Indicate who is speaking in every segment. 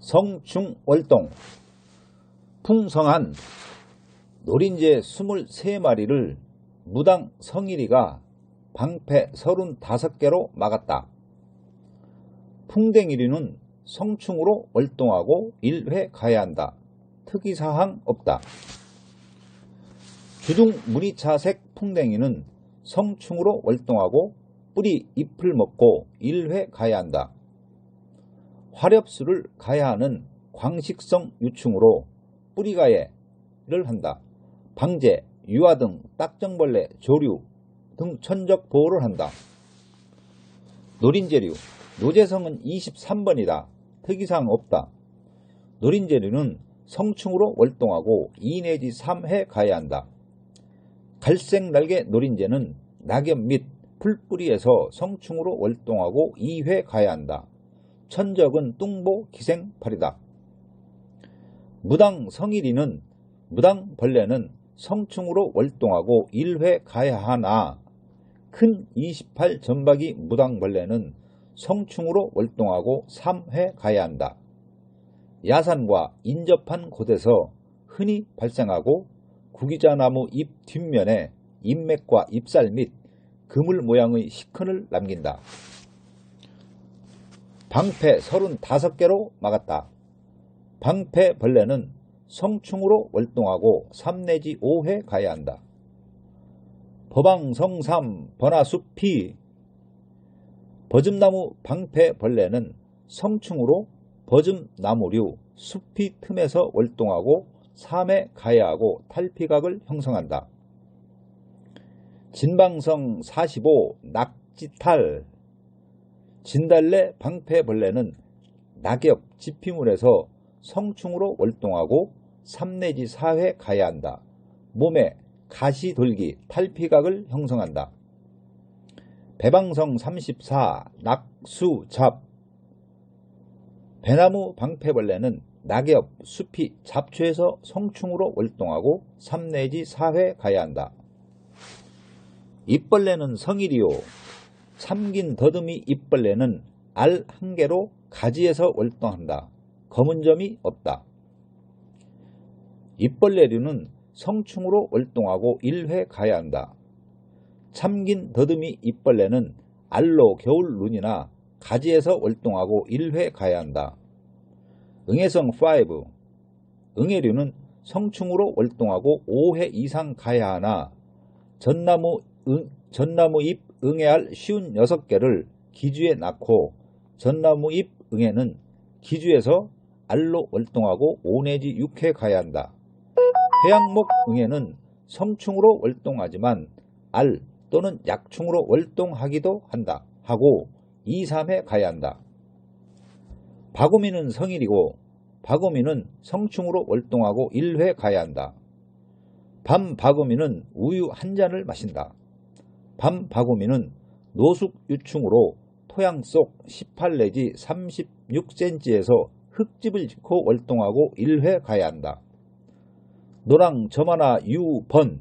Speaker 1: 성충월동. 풍성한 노린재 23마리를 무당 성일이가 방패 35개로 막았다. 풍뎅이리는 성충으로 월동하고 1회 가야 한다. 특이사항 없다. 주둥무늬차색 풍뎅이는 성충으로 월동하고 뿌리 잎을 먹고 1회 가야 한다. 화렵수를 가야 하는 광식성 유충으로 뿌리가해를 한다. 방제, 유화 등 딱정벌레, 조류 등 천적 보호를 한다. 노린재류, 노재성은 23번이다. 특이사항 없다. 노린재류는 성충으로 월동하고 2 내지 3회 가야 한다. 갈색날개 노린재는 낙엽 및 풀뿌리에서 성충으로 월동하고 2회 가야 한다. 천적은 뚱보 기생팔이다. 무당 성일이는 무당벌레는 성충으로 월동하고 1회 가야 하나 큰 28 점박이 무당벌레는 성충으로 월동하고 3회 가야 한다. 야산과 인접한 곳에서 흔히 발생하고 구기자나무 잎 뒷면에 잎맥과 잎살 및 그물 모양의 시큰을 남긴다. 방패 35개로 막았다. 방패벌레는 성충으로 월동하고 3 내지 5회 가야 한다. 버방성삼 버나숲이 버즘나무 방패벌레는 성충으로 버즘나무류 숲이 틈에서 월동하고 3회 가야 하고 탈피각을 형성한다. 진방성 45 낙지탈 진달래 방패벌레는 낙엽 지피물에서 성충으로 월동하고 3 내지 4회 가야 한다. 몸에 가시돌기 탈피각을 형성한다. 배방성 34 낙수잡 배나무 방패벌레는 낙엽, 숲이 잡초에서 성충으로 월동하고 3 내지 4회 가야 한다. 잎벌레는 성일이요. 참긴 더듬이 잎벌레는 알 1개로 가지에서 월동한다. 검은 점이 없다. 잎벌레류는 성충으로 월동하고 1회 가야 한다. 참긴 더듬이 잎벌레는 알로 겨울눈이나 가지에서 월동하고 1회 가야 한다. 응애성 5 응애류는 성충으로 월동하고 5회 이상 가야 하나 전나무 잎 응애알 56개를 기주에 낳고 전나무 잎 응애는 기주에서 알로 월동하고 5 내지 6회 가야 한다. 회양목 응애는 성충으로 월동하지만 알 또는 약충으로 월동하기도 한다. 하고 2, 3회 가야 한다. 바구미는 성일이고 바구미는 성충으로 월동하고 1회 가야 한다. 밤바구미는 우유 1잔을 마신다. 밤바구미는 노숙유충으로 토양 속 18 내지 36cm에서 흙집을 짓고 월동하고 1회 가야 한다. 노랑점하나 유번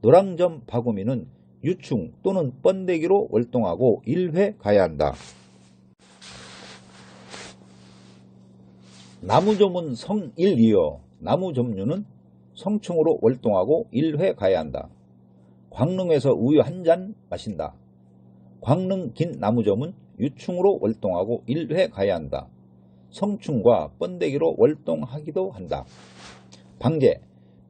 Speaker 1: 노랑점 바구미는 유충 또는 번데기로 월동하고 1회 가야 한다. 나무조문 성일이여 나무점류는 성충으로 월동하고 1회 가야 한다. 광릉에서 우유 1잔 마신다. 광릉 긴 나무점은 유충으로 월동하고 1회 가야 한다. 성충과 번데기로 월동하기도 한다. 방제,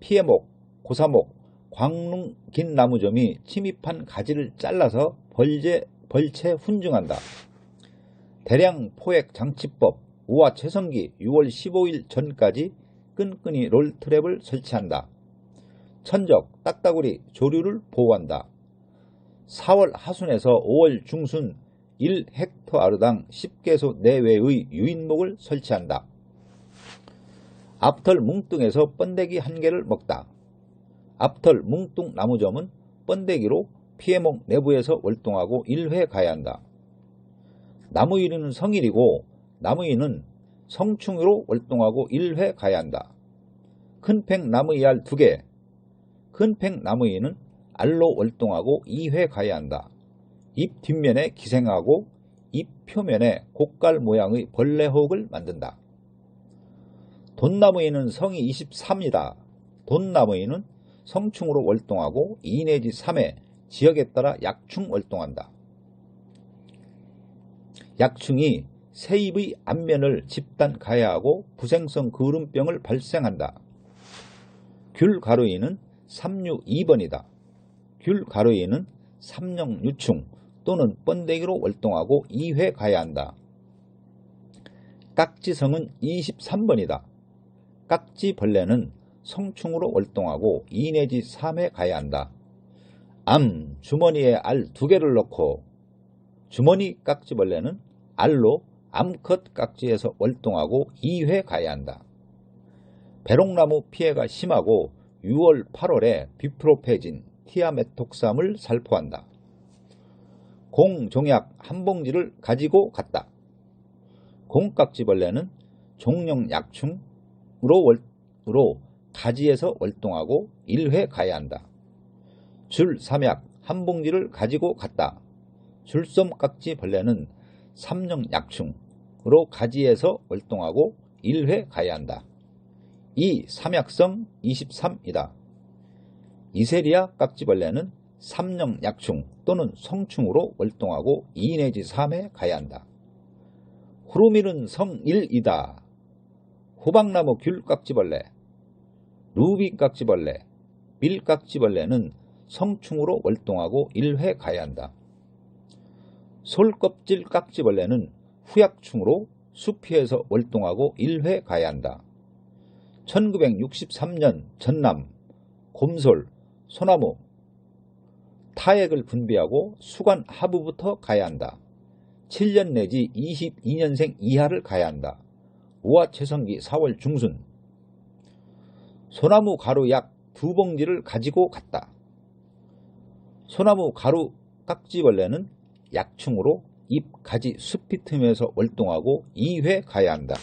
Speaker 1: 피해목, 고사목, 광릉 긴 나무점이 침입한 가지를 잘라서 벌채 훈증한다. 대량 포획 장치법 우화 최성기 6월 15일 전까지 끈끈이 롤트랩을 설치한다. 천적, 딱따구리, 조류를 보호한다. 4월 하순에서 5월 중순 1헥토아르당 10개소 내외의 유인목을 설치한다. 앞털 뭉뚱에서 번데기 1개를 먹다. 앞털 뭉뚱 나무점은 번데기로 피해목 내부에서 월동하고 1회 가야 한다. 나무이리는 성일이고 나무이는 성충으로 월동하고 1회 가야 한다. 큰팽 나무이 알 2개 큰팽 나무이는 알로 월동하고 2회 가야 한다. 잎 뒷면에 기생하고 잎 표면에 곡갈 모양의 벌레혹을 만든다. 돈나무에는 성이 23이다. 돈나무에는 성충으로 월동하고 2 내지 3회 지역에 따라 약충 월동한다. 약충이 새잎의 앞면을 집단 가해하고 부생성 그름병을 발생한다. 귤가루에는 3류 2번이다. 귤가루에는 삼령유충 또는 번데기로 월동하고 2회 가해한다. 깍지성은 23번이다. 깍지벌레는 성충으로 월동하고 2 내지 3회 가해한다. 주머니에 알 2개를 넣고 주머니 깍지벌레는 알로 암컷 깍지에서 월동하고 2회 가해한다. 배롱나무 피해가 심하고 6월, 8월에 비프로페진, 티아메톡삼을 살포한다. 공종약 한 봉지를 가지고 갔다. 공깍지벌레는 종령 약충으로 가지에서 월동하고 1회 가해한다. 줄삼약 한 봉지를 가지고 갔다. 줄솜깍지벌레는 삼령 약충으로 가지에서 월동하고 1회 가해한다. 이 삼약성 23이다. 이세리아 깍지벌레는 삼령 약충 또는 성충으로 월동하고 2 내지 3회 가해한다. 후루밀은 성 1이다. 호박나무 귤깍지벌레, 루비깍지벌레, 밀깍지벌레는 성충으로 월동하고 1회 가해한다. 솔껍질 깍지벌레는 후약충으로 수피에서 월동하고 1회 가해한다. 1963년 전남, 곰솔, 소나무, 타액을 분비하고 수관 하부부터 가해한다. 7년 내지 22년생 이하를 가해한다. 우화채성기 4월 중순. 소나무 가루 약 2봉지를 가지고 갔다. 소나무 가루 깍지벌레는 약충으로 잎, 가지, 수피 틈에서 월동하고 2회 가해한다.